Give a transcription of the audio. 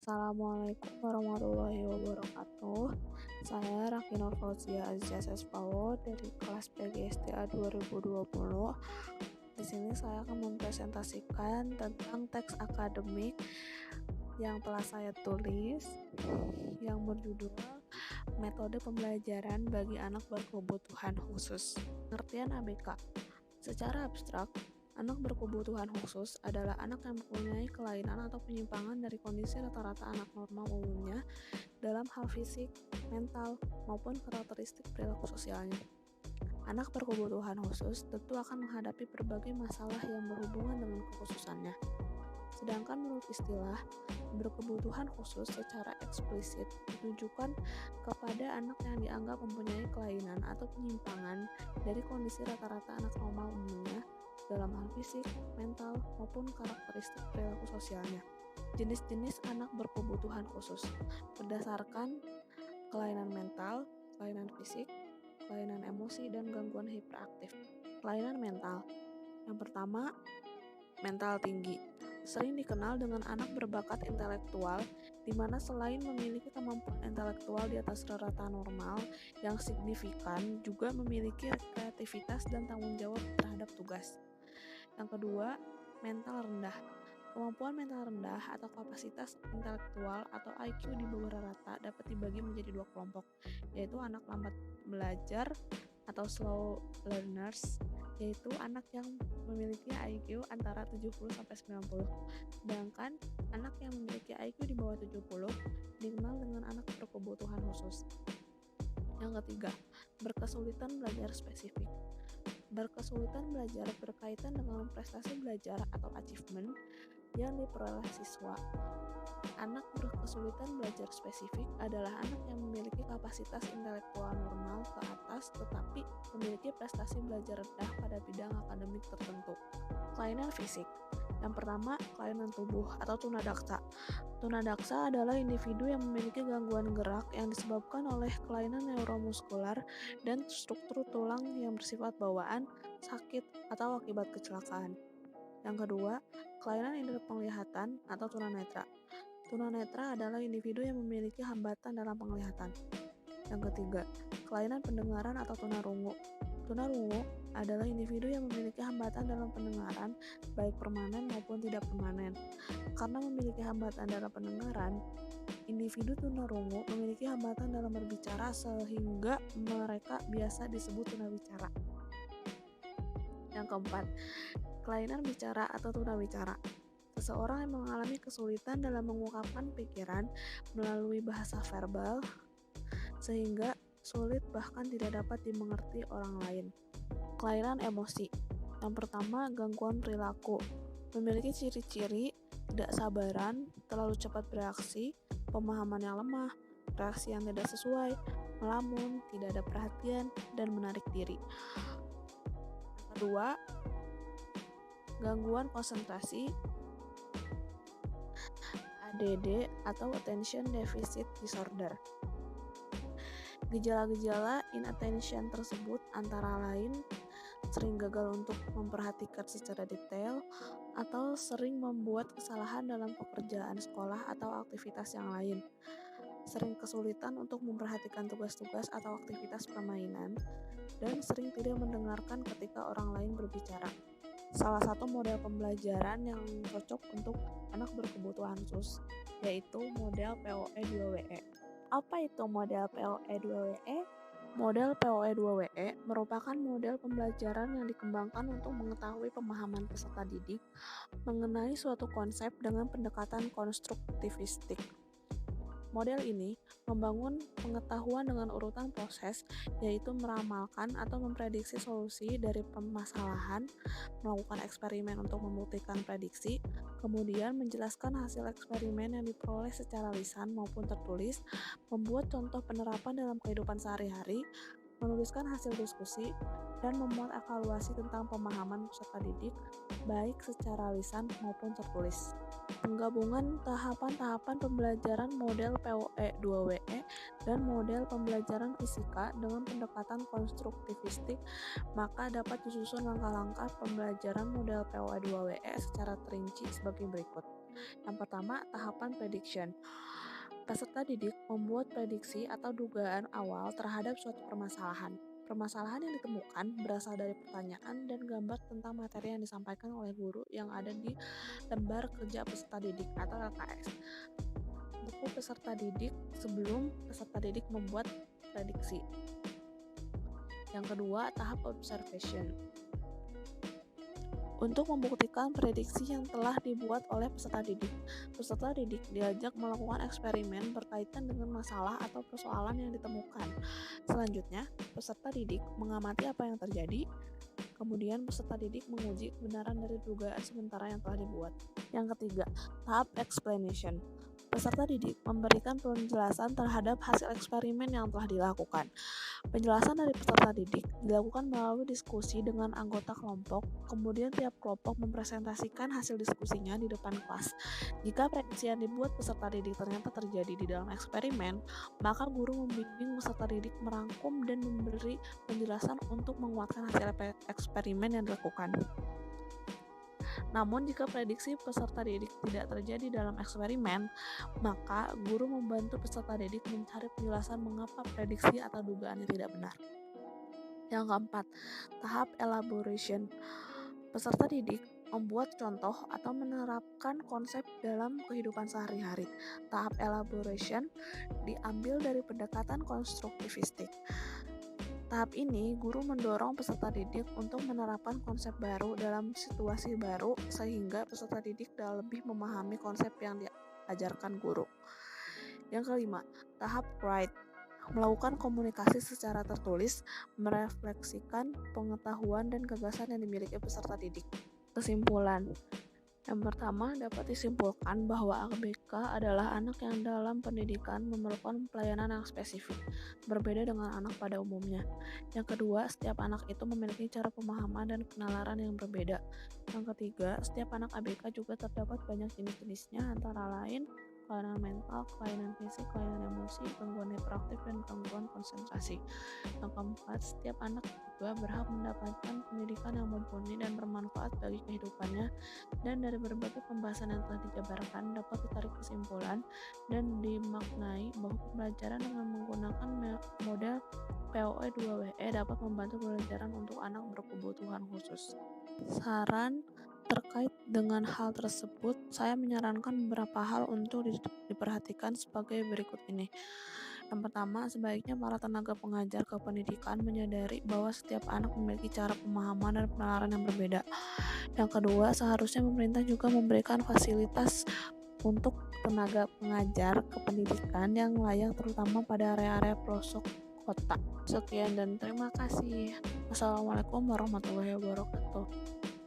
Assalamualaikum warahmatullahi wabarakatuh. Saya Raki Nur Fauzia Azizah Sespawo dari kelas PGSTA 2020. Di sini saya akan mempresentasikan tentang teks akademik yang telah saya tulis yang berjudul Metode Pembelajaran bagi Anak Berkebutuhan Khusus. Pengertian ABK. Secara abstrak, anak berkebutuhan khusus adalah anak yang mempunyai kelainan atau penyimpangan dari kondisi rata-rata anak normal umumnya dalam hal fisik, mental, maupun karakteristik perilaku sosialnya. Anak berkebutuhan khusus tentu akan menghadapi berbagai masalah yang berhubungan dengan kekhususannya. Sedangkan menurut istilah, berkebutuhan khusus secara eksplisit ditujukan kepada anak yang dianggap mempunyai kelainan atau penyimpangan dari kondisi rata-rata anak normal umumnya dalam hal fisik, mental, maupun karakteristik perilaku sosialnya. Jenis-jenis anak berkebutuhan khusus berdasarkan kelainan mental, kelainan fisik, kelainan emosi, dan gangguan hiperaktif. Kelainan mental. Yang pertama, mental tinggi. Sering dikenal dengan anak berbakat intelektual, di mana selain memiliki kemampuan intelektual di atas rata normal yang signifikan, juga memiliki kreativitas dan tanggung jawab terhadap tugas. Yang kedua, mental rendah. Kemampuan mental rendah atau kapasitas intelektual atau IQ di bawah rata dapat dibagi menjadi dua kelompok, yaitu anak lambat belajar atau slow learners, yaitu anak yang memiliki IQ antara 70-90. Sedangkan anak yang memiliki IQ di bawah 70 dikenal dengan anak berkebutuhan khusus. Yang ketiga, berkesulitan belajar spesifik. Berkesulitan belajar berkaitan dengan prestasi belajar atau achievement yang diperoleh siswa. Anak berkesulitan belajar spesifik adalah anak yang memiliki kapasitas intelektual normal ke atas tetapi memiliki prestasi belajar rendah pada bidang akademik tertentu. Kelainan fisik. Yang pertama, kelainan tubuh atau tunadaksa. Tunadaksa adalah individu yang memiliki gangguan gerak yang disebabkan oleh kelainan neuromuskular dan struktur tulang yang bersifat bawaan, sakit, atau akibat kecelakaan. Yang kedua, kelainan indera penglihatan atau tunanetra. Tunanetra adalah individu yang memiliki hambatan dalam penglihatan. Yang ketiga, kelainan pendengaran atau tunarungu. Tunarungu adalah individu yang memiliki hambatan dalam pendengaran, baik permanen maupun tidak permanen. Karena memiliki hambatan dalam pendengaran, individu tunarungu memiliki hambatan dalam berbicara sehingga mereka biasa disebut tunawicara. Yang keempat, kelainan bicara atau tunawicara. Seseorang yang mengalami kesulitan dalam mengungkapkan pikiran melalui bahasa verbal sehingga sulit bahkan tidak dapat dimengerti orang lain. Kelainan emosi. Yang pertama, gangguan perilaku. Memiliki ciri-ciri tidak sabaran, terlalu cepat bereaksi, pemahaman yang lemah, reaksi yang tidak sesuai, melamun, tidak ada perhatian, dan menarik diri. Yang kedua, gangguan konsentrasi, ADD atau Attention Deficit Disorder. Gejala-gejala inattention tersebut antara lain sering gagal untuk memperhatikan secara detail atau sering membuat kesalahan dalam pekerjaan sekolah atau aktivitas yang lain, sering kesulitan untuk memperhatikan tugas-tugas atau aktivitas permainan, dan sering tidak mendengarkan ketika orang lain berbicara. Salah satu model pembelajaran yang cocok untuk anak berkebutuhan khusus yaitu model POE 2WE. Apa itu model POE 2WE? Model POE 2WE merupakan model pembelajaran yang dikembangkan untuk mengetahui pemahaman peserta didik mengenai suatu konsep dengan pendekatan konstruktivistik. Model ini membangun pengetahuan dengan urutan proses, yaitu meramalkan atau memprediksi solusi dari permasalahan, melakukan eksperimen untuk membuktikan prediksi, kemudian menjelaskan hasil eksperimen yang diperoleh secara lisan maupun tertulis, membuat contoh penerapan dalam kehidupan sehari-hari, menuliskan hasil diskusi, dan memuat evaluasi tentang pemahaman peserta didik, baik secara lisan maupun tertulis. Penggabungan tahapan-tahapan pembelajaran model POE 2WE dan model pembelajaran fisika dengan pendekatan konstruktivistik, maka dapat disusun langkah-langkah pembelajaran model POE 2WE secara terinci sebagai berikut. Yang pertama, tahapan prediction. Peserta didik membuat prediksi atau dugaan awal terhadap suatu permasalahan. Permasalahan yang ditemukan berasal dari pertanyaan dan gambar tentang materi yang disampaikan oleh guru yang ada di lembar kerja peserta didik atau LKS. Buku peserta didik sebelum peserta didik membuat prediksi. Yang kedua, tahap observation. Untuk membuktikan prediksi yang telah dibuat oleh peserta didik diajak melakukan eksperimen berkaitan dengan masalah atau persoalan yang ditemukan. Selanjutnya, peserta didik mengamati apa yang terjadi, kemudian peserta didik menguji kebenaran dari dugaan sementara yang telah dibuat. Yang ketiga, tahap explanation. Peserta didik memberikan penjelasan terhadap hasil eksperimen yang telah dilakukan. Penjelasan dari peserta didik dilakukan melalui diskusi dengan anggota kelompok, kemudian tiap kelompok mempresentasikan hasil diskusinya di depan kelas. Jika prediksi yang dibuat peserta didik ternyata terjadi di dalam eksperimen, maka guru membimbing peserta didik merangkum dan memberi penjelasan untuk menguatkan hasil eksperimen yang dilakukan. Namun jika prediksi peserta didik tidak terjadi dalam eksperimen, maka guru membantu peserta didik mencari penjelasan mengapa prediksi atau dugaannya tidak benar. Yang keempat, tahap elaboration. Peserta didik membuat contoh atau menerapkan konsep dalam kehidupan sehari-hari. Tahap elaboration diambil dari pendekatan konstruktivistik. Tahap ini, guru mendorong peserta didik untuk menerapkan konsep baru dalam situasi baru sehingga peserta didik lebih memahami konsep yang diajarkan guru. Yang kelima, tahap write. Melakukan komunikasi secara tertulis, merefleksikan pengetahuan dan gagasan yang dimiliki peserta didik. Kesimpulan. Yang pertama, dapat disimpulkan bahwa ABK adalah anak yang dalam pendidikan memerlukan pelayanan yang spesifik, berbeda dengan anak pada umumnya. Yang kedua, setiap anak itu memiliki cara pemahaman dan penalaran yang berbeda. Yang ketiga, setiap anak ABK juga terdapat banyak jenis-jenisnya, antara lain kelainan mental, kelainan fisik, kelainan emosi, gangguan hiperaktif, dan gangguan konsentrasi. Yang keempat, setiap anak juga berhak mendapatkan pendidikan yang mumpuni dan bermanfaat bagi kehidupannya. Dan dari berbagai pembahasan yang telah dijabarkan, dapat ditarik kesimpulan dan dimaknai bahwa pembelajaran dengan menggunakan model POE 2WE dapat membantu pembelajaran untuk anak berkebutuhan khusus. Saran terkait dengan hal tersebut, saya menyarankan beberapa hal untuk diperhatikan sebagai berikut ini. Yang pertama, sebaiknya para tenaga pengajar kependidikan menyadari bahwa setiap anak memiliki cara pemahaman dan penalaran yang berbeda. Yang kedua, seharusnya pemerintah juga memberikan fasilitas untuk tenaga pengajar kependidikan yang layak terutama pada area-area pelosok kota. Sekian dan terima kasih. Wassalamualaikum warahmatullahi wabarakatuh.